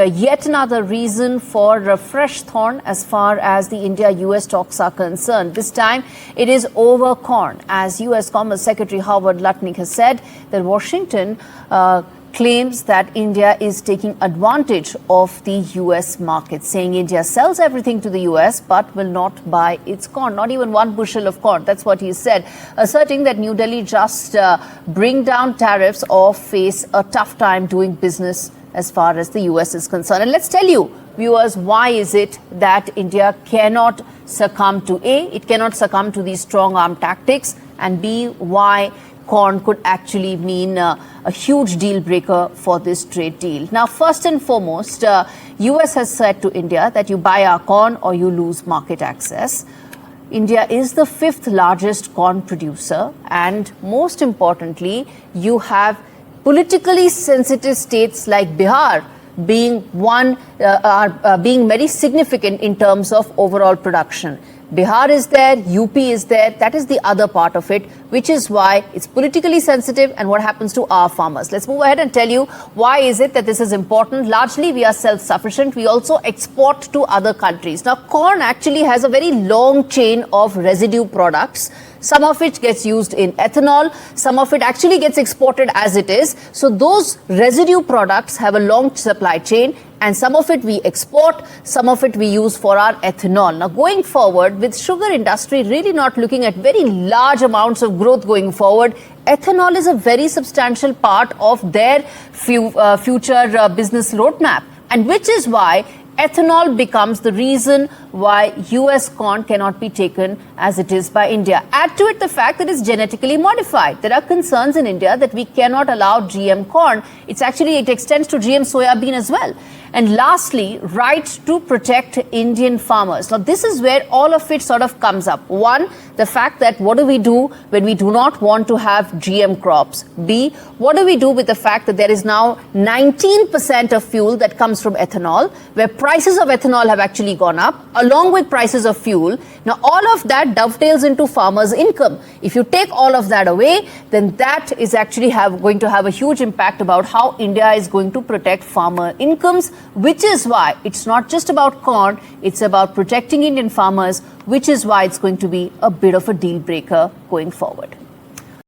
Yet another reason for a fresh thorn as far as the India-US talks are concerned. This time it is over corn, as US Commerce Secretary Howard Lutnick has said that Washington claims that India is taking advantage of the US market, saying India sells everything to the US but will not buy its corn, not even one bushel of corn. That's what he said, asserting that New Delhi just bring down tariffs or face a tough time doing business as far as the US is concerned. And let's tell you, viewers, why is it that India cannot succumb to A, it cannot succumb to these strong arm tactics, and B, why corn could actually mean a huge deal breaker for this trade deal. Now, first and foremost, US has said to India that you buy our corn or you lose market access. India is the 5th largest corn producer, and most importantly, you have politically sensitive states like Bihar being being very significant in terms of overall production. Bihar is there, UP is there. That is the other part of it, which is why it's politically sensitive and what happens to our farmers. Let's move ahead and tell you why is it that this is important. Largely, we are self-sufficient. We also export to other countries. Now, corn actually has a very long chain of residue products. Some of it gets used in ethanol. Some of it actually gets exported as it is. So those residue products have a long supply chain, and some of it we export, some of it we use for our ethanol. Now, going forward, with sugar industry really not looking at very large amounts of growth going forward, ethanol is a very substantial part of their future business roadmap, and which is why ethanol becomes the reason why US corn cannot be taken as it is by India. Add to it the fact that it's genetically modified. There are concerns in India that we cannot allow GM corn. It extends to GM soybean as well. And lastly, right to protect Indian farmers. Now, this is where all of it sort of comes up. One, the fact that what do we do when we do not want to have GM crops? B, what do we do with the fact that there is now 19% of fuel that comes from ethanol, where prices of ethanol have actually gone up, along with prices of fuel. Now, all of that dovetails into farmers' income. If you take all of that away, then that is actually going to have a huge impact about how India is going to protect farmer incomes, which is why it's not just about corn, it's about protecting Indian farmers, which is why it's going to be a bit of a deal breaker going forward.